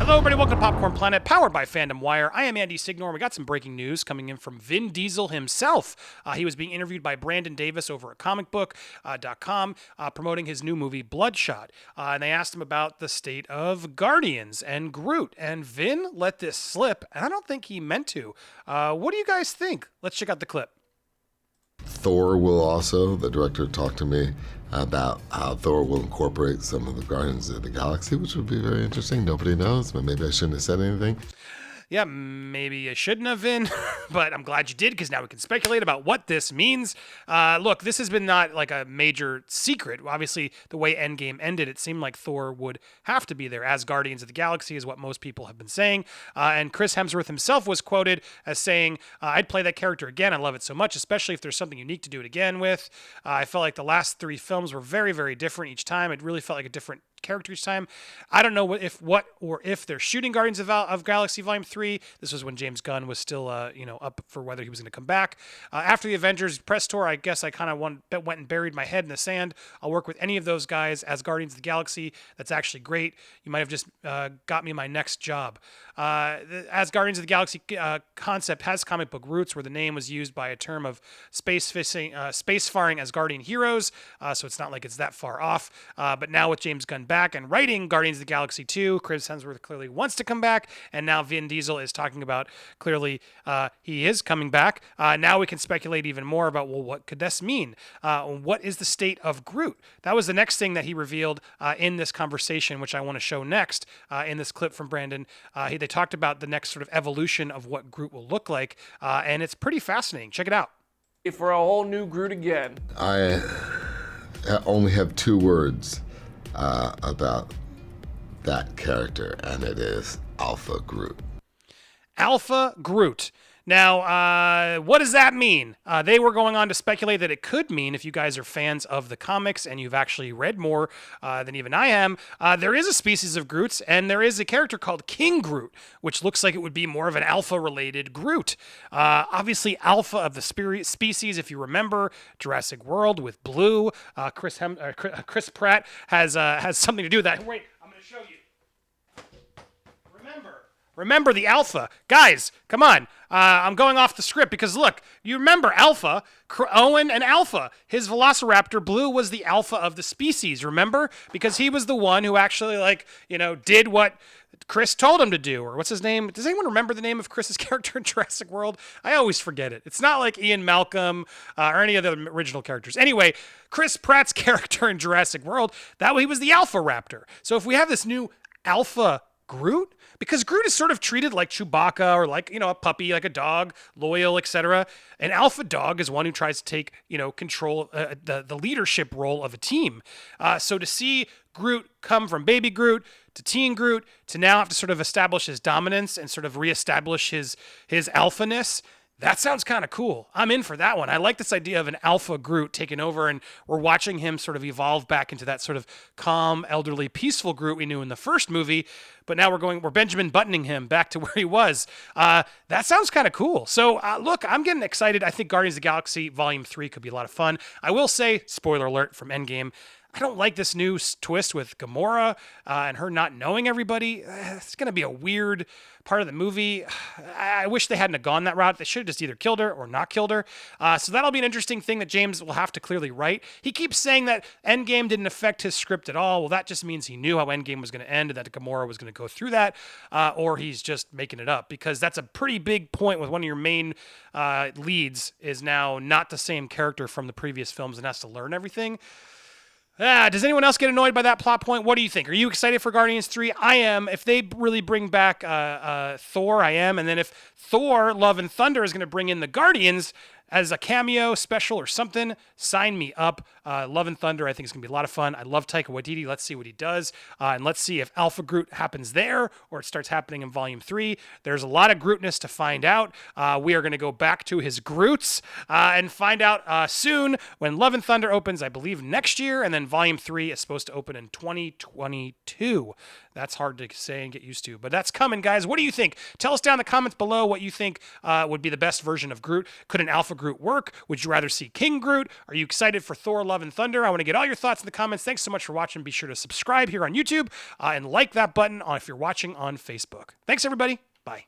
Hello, everybody. Welcome to Popcorn Planet, powered by Fandom Wire. I am Andy Signore. We got some breaking news coming in from Vin Diesel himself. He was being interviewed by Brandon Davis over at comicbook.com promoting his new movie, Bloodshot. And they asked him about the state of Guardians and Groot. And Vin let this slip, and I don't think he meant to. What do you guys think? Let's check out the clip. Thor will also, the director talked to me about how Thor will incorporate some of the Guardians of the Galaxy, which would be very interesting. Nobody knows, but maybe I shouldn't have said anything. Yeah, maybe I shouldn't have been, but I'm glad you did because now we can speculate about what this means. Look, this has been not like a major secret. Obviously, the way Endgame ended, it seemed like Thor would have to be there as Guardians of the Galaxy is what most people have been saying. And Chris Hemsworth himself was quoted as saying, I'd play that character again. I love it so much, especially if there's something unique to do it again with. I felt like the last three films were very, very different each time. It really felt like a different character each time. I don't know if they're shooting Guardians of Galaxy Volume 3. This was when James Gunn was still up for whether he was going to come back. After the Avengers press tour, I guess I kind of went and buried my head in the sand. I'll work with any of those guys as Guardians of the Galaxy. That's actually great. You might have just got me my next job. As Guardians of the Galaxy concept has comic book roots where the name was used by a term of spacefaring as Guardian heroes, so it's not like it's that far off. But now with James Gunn back and writing Guardians of the Galaxy 2, Chris Hemsworth clearly wants to come back, and now Vin Diesel is talking about clearly he is coming back. Now we can speculate even more about, well, what could this mean? What is the state of Groot? That was the next thing that he revealed in this conversation, which I want to show next in this clip from Brandon. They talked about the next sort of evolution of what Groot will look like, and it's pretty fascinating. Check it out. For a whole new Groot again. I only have two words about that character, and it is Alpha Groot. Alpha Groot. Now, what does that mean? They were going on to speculate that it could mean, if you guys are fans of the comics and you've actually read more than even I am, there is a species of Groots, and there is a character called King Groot, which looks like it would be more of an alpha-related Groot. Obviously, alpha of the species, if you remember, Jurassic World with Blue. Chris Pratt has something to do with that. Wait, I'm going to show you. Remember the Alpha. Guys, come on. I'm going off the script because, look, you remember Alpha, Owen and Alpha. His Velociraptor Blue was the Alpha of the species, remember? Because he was the one who actually, did what Chris told him to do. Or what's his name? Does anyone remember the name of Chris's character in Jurassic World? I always forget it. It's not like Ian Malcolm or any of the original characters. Anyway, Chris Pratt's character in Jurassic World, he was the Alpha Raptor. So if we have this new Alpha Groot, because Groot is sort of treated like Chewbacca or like, a puppy, like a dog, loyal, etc. An alpha dog is one who tries to take, control, the leadership role of a team. So to see Groot come from baby Groot to teen Groot to now have to sort of establish his dominance and sort of reestablish his alphaness, that sounds kind of cool. I'm in for that one. I like this idea of an alpha Groot taking over, and we're watching him sort of evolve back into that sort of calm, elderly, peaceful Groot we knew in the first movie. But now we're Benjamin Buttoning him back to where he was. That sounds kind of cool. So look, I'm getting excited. I think Guardians of the Galaxy Volume 3 could be a lot of fun. I will say, spoiler alert from Endgame, I don't like this new twist with Gamora and her not knowing everybody. It's going to be a weird part of the movie. I wish they hadn't have gone that route. They should have just either killed her or not killed her. So that'll be an interesting thing that James will have to clearly write. He keeps saying that Endgame didn't affect his script at all. Well, that just means he knew how Endgame was going to end and that Gamora was going to go through that, or he's just making it up, because that's a pretty big point with one of your main leads is now not the same character from the previous films and has to learn everything. Does anyone else get annoyed by that plot point? What do you think? Are you excited for Guardians 3? I am. If they really bring back Thor, I am. And then if Thor, Love and Thunder is going to bring in the Guardians as a cameo special or something, sign me up. Love and Thunder, I think it's going to be a lot of fun. I love Taika Waititi. Let's see what he does. And let's see if Alpha Groot happens there or it starts happening in Volume 3. There's a lot of Grootness to find out. We are going to go back to his Groots and find out soon when Love and Thunder opens, I believe, next year. And then Volume 3 is supposed to open in 2022. That's hard to say and get used to, but that's coming, guys. What do you think? Tell us down in the comments below what you think would be the best version of Groot. Could an Alpha Groot work? Would you rather see King Groot? Are you excited for Thor Love and Thunder? I want to get all your thoughts in the comments. Thanks so much for watching. Be sure to subscribe here on YouTube and like that button if you're watching on Facebook. Thanks, everybody. Bye.